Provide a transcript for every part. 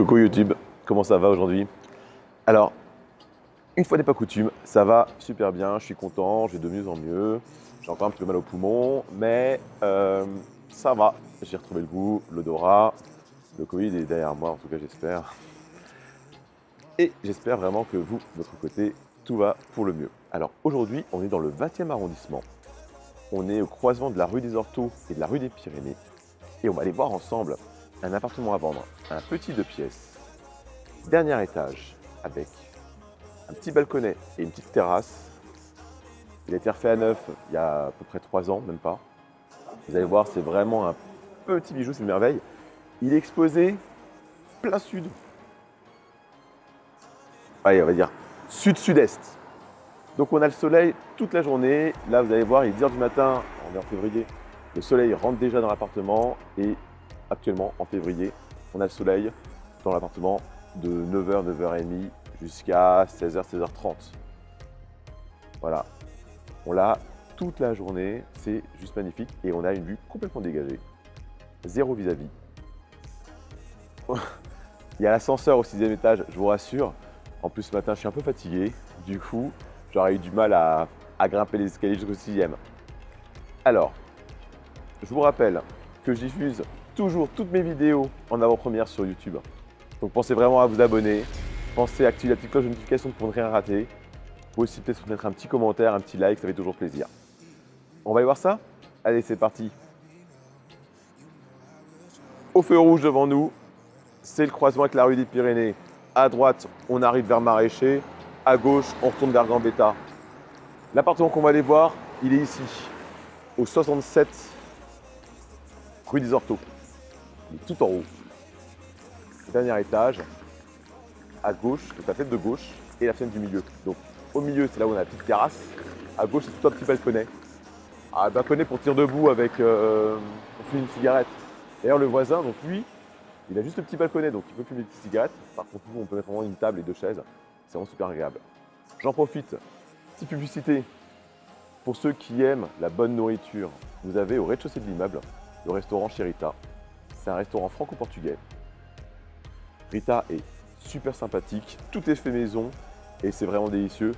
Coucou YouTube, comment ça va aujourd'hui? Alors, une fois n'est pas coutume, ça va super bien, je suis content, j'ai de mieux en mieux. J'ai encore un petit peu mal au poumon, mais ça va. J'ai retrouvé le goût, l'odorat, le Covid est derrière moi, en tout cas j'espère. Et j'espère vraiment que vous, de votre côté, tout va pour le mieux. Alors aujourd'hui, on est dans le 20e arrondissement. On est au croisement de la rue des Orteaux et de la rue des Pyrénées. Et on va aller voir ensemble un appartement à vendre, un petit 2 pièces, dernier étage, avec un petit balconnet et une petite terrasse. Il a été refait à neuf il y a à peu près 3 ans, même pas. Vous allez voir, c'est vraiment un petit bijou, c'est une merveille. Il est exposé plein sud. Allez, on va dire sud-sud-est. Donc on a le soleil toute la journée. Là, vous allez voir, il est 10 h du matin, on est en février. Le soleil rentre déjà dans l'appartement et actuellement, en février, on a le soleil dans l'appartement de 9 h, 9 h 30 jusqu'à 16 h, 16 h 30. Voilà. On l'a toute la journée, c'est juste magnifique et on a une vue complètement dégagée. Zéro vis-à-vis. Il y a l'ascenseur au 6e étage, je vous rassure. En plus, ce matin, je suis un peu fatigué. Du coup, j'aurais eu du mal à grimper les escaliers jusqu'au 6e. Alors, je vous rappelle que je diffuse toujours toutes mes vidéos en avant-première sur YouTube. Donc pensez vraiment à vous abonner. Pensez à activer la petite cloche de notification pour ne rien rater. Vous pouvez aussi peut-être mettre un petit commentaire, un petit like, ça fait toujours plaisir. On va aller voir ça? Allez, c'est parti. Au feu rouge devant nous, c'est le croisement avec la rue des Pyrénées. À droite, on arrive vers Maraîcher. À gauche, on retourne vers Gambetta. L'appartement qu'on va aller voir, il est ici, au 67 rue des Orteaux. Il est tout en haut. Dernier étage, à gauche, donc la fenêtre de gauche et la fenêtre du milieu. Donc au milieu, c'est là où on a la petite terrasse. À gauche, c'est tout un petit balconnet. Un balconnet pour tenir debout avec pour fumer une cigarette. D'ailleurs, le voisin, donc lui, il a juste le petit balconnet, donc il peut fumer une petite cigarette. Par contre, nous, on peut mettre vraiment une table et 2 chaises. C'est vraiment super agréable. J'en profite, petite publicité. Pour ceux qui aiment la bonne nourriture, vous avez au rez-de-chaussée de l'immeuble le restaurant chez Rita. C'est un restaurant franco-portugais. Rita est super sympathique, tout est fait maison et c'est vraiment délicieux.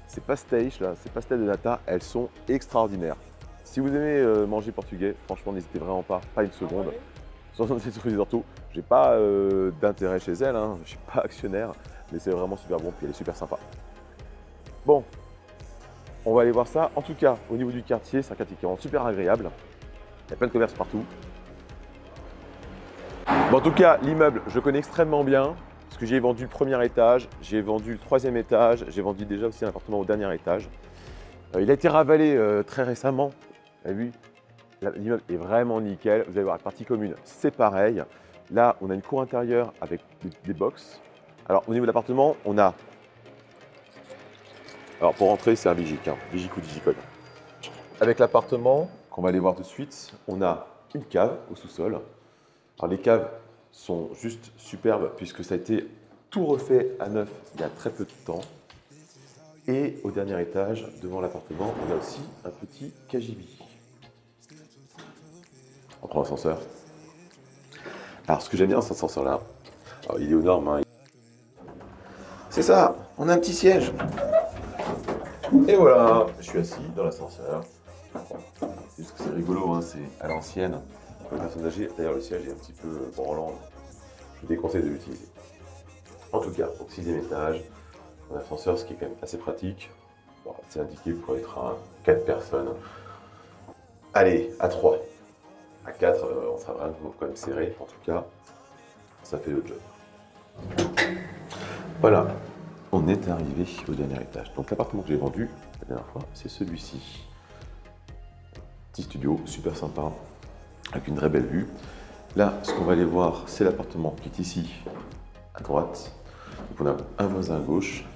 Ces pastéis là, ces pastels de nata, elles sont extraordinaires. Si vous aimez manger portugais, franchement n'hésitez vraiment pas une seconde. 67 rue des Orteaux, j'ai pas d'intérêt chez elle, hein, je suis pas actionnaire, mais c'est vraiment super bon, puis elle est super sympa. Bon, on va aller voir ça. En tout cas, au niveau du quartier, c'est un quartier qui est vraiment super agréable. Il y a plein de commerces partout. Bon, en tout cas, l'immeuble, je connais extrêmement bien parce que j'ai vendu le premier étage, j'ai vendu le 3e étage, j'ai vendu déjà aussi un appartement au dernier étage. Il a été ravalé très récemment. Vous avez vu, l'immeuble est vraiment nickel. Vous allez voir, la partie commune, c'est pareil. Là, on a une cour intérieure avec des box. Alors, au niveau de l'appartement, on a… Alors, pour rentrer, c'est un Vigic, hein, Vigic ou Digicode. Avec l'appartement, qu'on va aller voir tout de suite, on a une cave au sous-sol. Alors les caves sont juste superbes puisque ça a été tout refait à neuf il y a très peu de temps. Et au dernier étage, devant l'appartement, on a aussi un petit cagibi. On prend l'ascenseur. Alors ce que j'aime bien dans cet ascenseur-là, il est aux normes, hein. C'est ça, on a un petit siège. Et voilà, je suis assis dans l'ascenseur. C'est juste que c'est rigolo, hein, c'est à l'ancienne. Pour les personnes âgées, d'ailleurs le siège est un petit peu branlant. Je vous déconseille de l'utiliser. En tout cas, au 6e étage, un ascenseur, ce qui est quand même assez pratique. Bon, c'est indiqué pour être à 4 personnes. Allez, à 3. À 4, on sera vraiment quand même serré. En tout cas, ça fait le job. Voilà, on est arrivé au dernier étage. Donc l'appartement que j'ai vendu la dernière fois, c'est celui-ci. Petit studio, super sympa, avec une très belle vue. Là, ce qu'on va aller voir, c'est l'appartement qui est ici, à droite. Donc on a un voisin à gauche.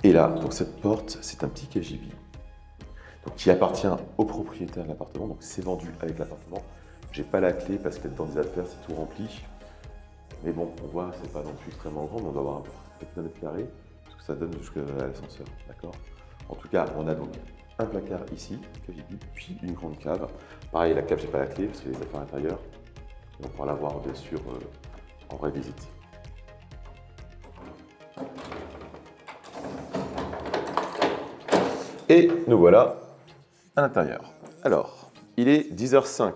Et là, donc cette porte, c'est un petit KGB. Donc qui appartient au propriétaire de l'appartement. Donc c'est vendu avec l'appartement. J'ai pas la clé parce que dans des affaires, c'est tout rempli. Mais bon, on voit, c'est pas non plus extrêmement grand, mais on doit avoir peut-être 1 mètre carré, parce que ça donne jusqu'à l'ascenseur, d'accord? En tout cas, on a donc un placard ici, KGB, puis une grande cave. Pareil, la cave, j'ai pas la clé parce qu'il y a des affaires à l'intérieur. On pourra la voir bien sûr en vraie visite. Et nous voilà à l'intérieur. Alors, il est 10h05.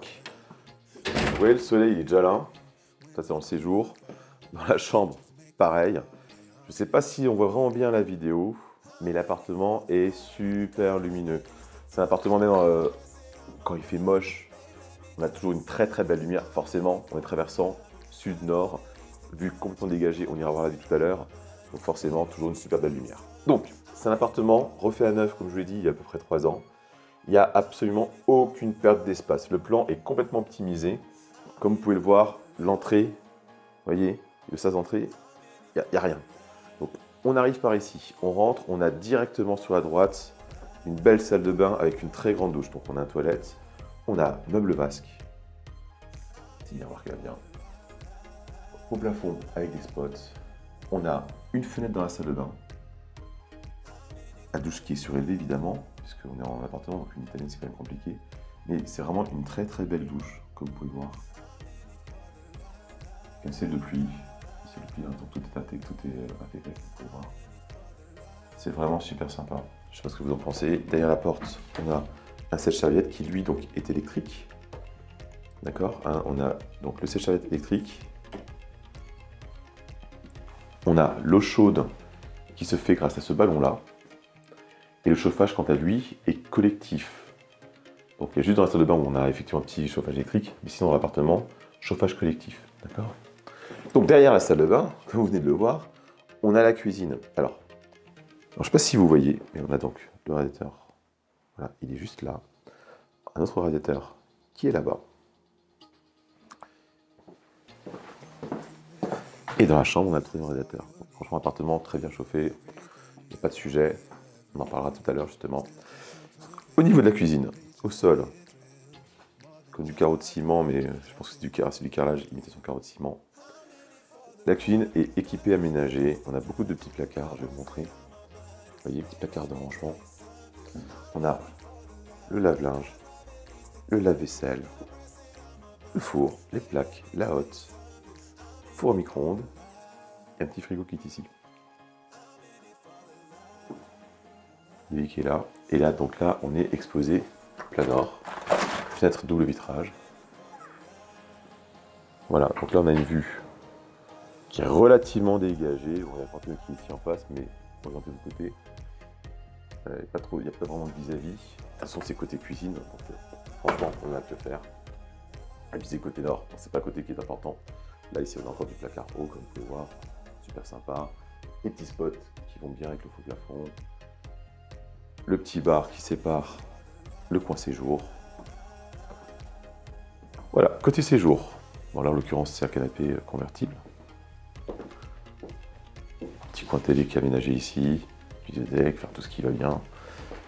Vous voyez, le soleil il est déjà là. Ça, c'est dans le séjour. Dans la chambre, pareil. Je ne sais pas si on voit vraiment bien la vidéo, mais l'appartement est super lumineux. C'est un appartement même quand il fait moche, on a toujours une très très belle lumière. Forcément, on est traversant sud-nord, vue complètement dégagée, on ira voir la vue tout à l'heure. Donc forcément, toujours une super belle lumière. Donc, c'est un appartement refait à neuf, comme je vous l'ai dit, il y a à peu près 3 ans. Il n'y a absolument aucune perte d'espace. Le plan est complètement optimisé. Comme vous pouvez le voir, l'entrée, vous voyez, le sas d'entrée, il n'y a rien. Donc, on arrive par ici, on rentre, on a directement sur la droite une belle salle de bain avec une très grande douche. Donc, on a une toilette, on a meuble vasque, c'est bien marqué là bien, au plafond avec des spots. On a une fenêtre dans la salle de bain, la douche qui est surélevée évidemment, puisqu'on est en appartement, donc une italienne c'est quand même compliqué. Mais c'est vraiment une très très belle douche, comme vous pouvez voir. Une selle de pluie. Donc tout est intégré, vous pouvez voir. C'est vraiment super sympa. Je ne sais pas ce que vous en pensez. Derrière la porte, on a un sèche-serviette qui lui donc est électrique. D'accord, hein, on a donc le sèche-serviette électrique. On a l'eau chaude qui se fait grâce à ce ballon-là. Et le chauffage, quant à lui, est collectif. Donc il y a juste dans la salle de bain où on a effectivement un petit chauffage électrique, mais sinon dans l'appartement, chauffage collectif. D'accord. Donc derrière la salle de bain, comme vous venez de le voir, on a la cuisine. Alors je ne sais pas si vous voyez, mais on a donc le radiateur. Voilà, il est juste là. Un autre radiateur qui est là-bas. Et dans la chambre, on a le troisième radiateur. Donc, franchement, appartement très bien chauffé. Il n'y a pas de sujet. On en parlera tout à l'heure justement. Au niveau de la cuisine, au sol, comme du carreau de ciment, mais je pense que c'est du carrelage, imitation carreau de ciment. La cuisine est équipée, aménagée. On a beaucoup de petits placards, je vais vous montrer. Vous voyez, petits placards de rangement. On a le lave-linge, le lave-vaisselle, le four, les plaques, la hotte, four au micro-ondes et un petit frigo qui est ici. Vous voyez qui est là. Et là, donc là, on est exposé plein nord. Fenêtre double vitrage. Voilà, donc là, on a une vue qui est relativement dégagée. On a la fenêtre qui est ici en face, mais regardez de côté. Il n'y a pas vraiment de vis-à-vis. De toute façon, c'est côté cuisine, donc franchement, on a que faire. Et puis c'est côté nord, c'est pas le côté qui est important. Là, ici, on a encore du placard haut, comme vous pouvez voir. Super sympa. Les petits spots qui vont bien avec le faux plafond. Le petit bar qui sépare le coin séjour. Voilà, côté séjour. Bon, là, en l'occurrence, c'est un canapé convertible. Petit coin télé qui est aménagé ici. Bibliothèque, faire tout ce qui va bien.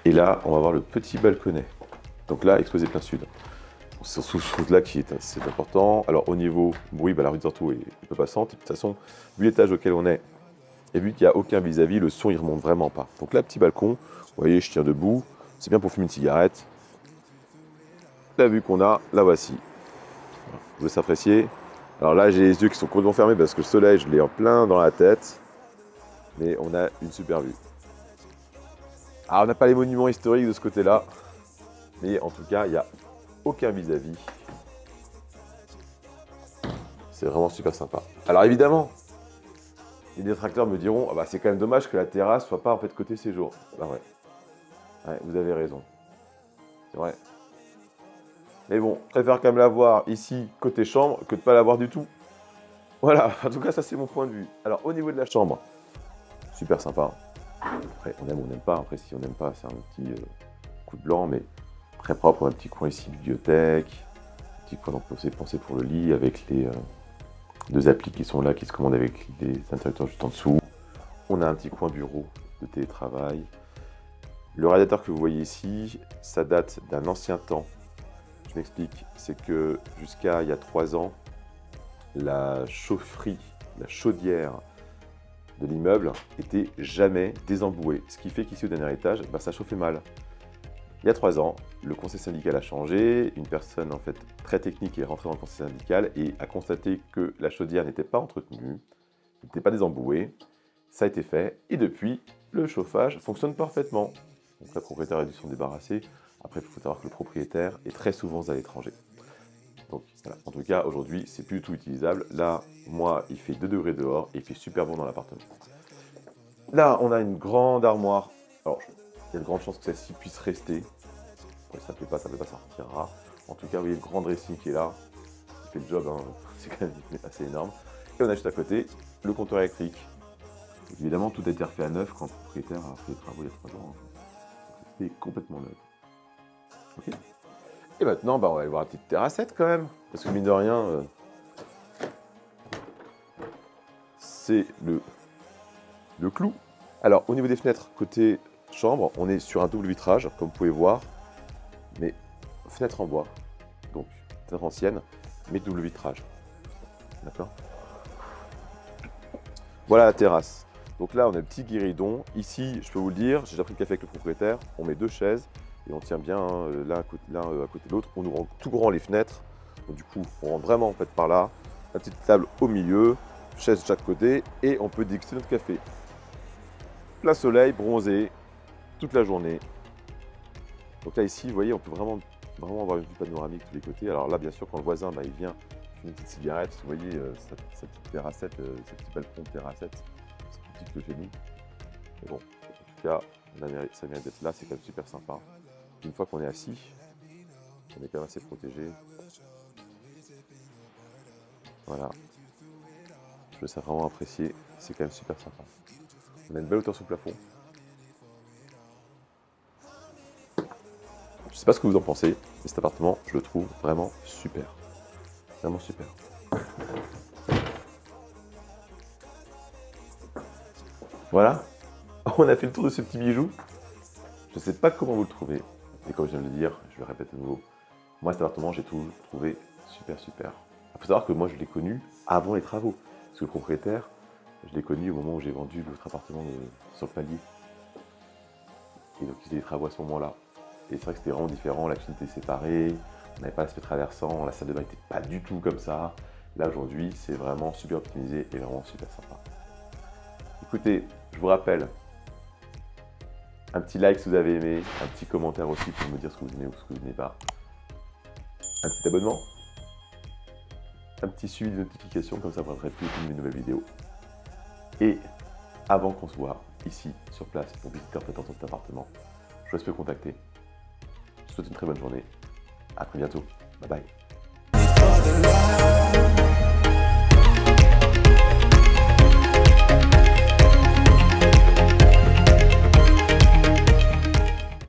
Et là, on va voir le petit balconnet. Donc là, exposé plein sud. C'est ce chose-là qui est assez important. Alors au niveau bruit, la rue de Tortou est un peu passante. Et de toute façon, vu l'étage auquel on est, et vu qu'il n'y a aucun vis-à-vis, le son il remonte vraiment pas. Donc là, petit balcon, vous voyez, je tiens debout. C'est bien pour fumer une cigarette. La vue qu'on a, la voici. Vous pouvez s'apprécier. Alors là, j'ai les yeux qui sont complètement fermés parce que le soleil, je l'ai en plein dans la tête. Mais on a une super vue. Alors on n'a pas les monuments historiques de ce côté-là. Mais en tout cas, il n'y a aucun vis-à-vis. C'est vraiment super sympa. Alors évidemment, les détracteurs me diront, ah bah, c'est quand même dommage que la terrasse soit pas en fait côté séjour. Bah ouais, vous avez raison. C'est vrai. Mais bon, je préfère quand même la voir ici côté chambre que de pas la voir du tout. Voilà, en tout cas ça c'est mon point de vue. Alors au niveau de la chambre, super sympa. Après on aime ou on n'aime pas. Après si on n'aime pas, c'est un petit coup de blanc, mais très propre. On a un petit coin ici bibliothèque, un petit coin donc pensé pour le lit avec les deux applis qui sont là, qui se commandent avec des interrupteurs juste en dessous. On a un petit coin bureau de télétravail. Le radiateur que vous voyez ici, ça date d'un ancien temps. Je m'explique, c'est que jusqu'à il y a 3 ans, la chaufferie, la chaudière de l'immeuble était jamais désembouée. Ce qui fait qu'ici au dernier étage, ça chauffait mal. Il y a 3 ans, le conseil syndical a changé. Une personne en fait très technique est rentrée dans le conseil syndical et a constaté que la chaudière n'était pas entretenue, n'était pas désembouée. Ça a été fait et depuis, le chauffage fonctionne parfaitement. Donc le propriétaire a dû s'en débarrasser. Après, il faut savoir que le propriétaire est très souvent à l'étranger. Donc voilà, en tout cas, aujourd'hui, c'est plus du tout utilisable. Là, moi, il fait 2 degrés dehors et il fait super bon dans l'appartement. Là, on a une grande armoire. Alors, il y a de grandes chances que celle-ci puisse rester. Ouais, ça ne plaît pas, ça sortira. En tout cas, vous voyez le grand dressing qui est là. Il fait le job, hein. C'est quand même assez énorme. Et on a juste à côté le comptoir électrique. Donc, évidemment, tout a été refait à neuf quand le propriétaire a fait les travaux il y a 3 ans. C'est complètement neuf. Ok. Et maintenant, bah, on va aller voir la petite terrassette quand même. Parce que mine de rien, c'est le clou. Alors, au niveau des fenêtres, côté chambre, on est sur un double vitrage, comme vous pouvez voir. Mais fenêtre en bois. Donc, fenêtre ancienne, mais double vitrage. D'accord. Voilà la terrasse. Donc là, on a le petit guéridon. Ici, je peux vous le dire, j'ai déjà pris le café avec le propriétaire. On met 2 chaises et on tient bien l'un à côté de l'autre. On ouvre tout grand les fenêtres. Donc, du coup, on rentre vraiment en fait par là. La petite table au milieu, chaise de chaque côté et on peut déguster notre café. Plein soleil, bronzé, toute la journée. Donc là, ici, vous voyez, on peut vraiment avoir une vue panoramique de tous les côtés. Alors là, bien sûr, quand le voisin, il vient fumer une petite cigarette, vous voyez, sa petite terrassette, ce petit balcon de terrassette, c'est plus petit que chez nous. Mais bon, en tout cas, ça mérite d'être là, c'est quand même super sympa. Une fois qu'on est assis, on est quand même assez protégé. Voilà. Je me sens vraiment apprécié, c'est quand même super sympa. On a une belle hauteur sous le plafond. Je sais pas ce que vous en pensez, mais cet appartement, je le trouve vraiment super. Vraiment super. Voilà, on a fait le tour de ce petit bijou. Je ne sais pas comment vous le trouvez, mais comme je viens de le dire, je le répète à nouveau, moi cet appartement, j'ai tout trouvé super. Il faut savoir que moi je l'ai connu avant les travaux, parce que le propriétaire, je l'ai connu au moment où j'ai vendu l'autre appartement sur le palier. Et donc il faisait les travaux à ce moment-là. Et c'est vrai que c'était vraiment différent, la cuisine était séparée, on n'avait pas l'aspect traversant, la salle de bain n'était pas du tout comme ça. Là aujourd'hui, c'est vraiment super optimisé et vraiment super sympa. Écoutez, je vous rappelle, un petit like si vous avez aimé, un petit commentaire aussi pour me dire ce que vous aimez ou ce que vous n'aimez pas. Un petit abonnement, un petit suivi de notification, comme ça vous n'aurez plus de mes nouvelles vidéos. Et avant qu'on se voit ici, sur place, pour visiter en fait dans votre appartement, je vous laisse me contacter. Je vous souhaite une très bonne journée. À très bientôt. Bye bye.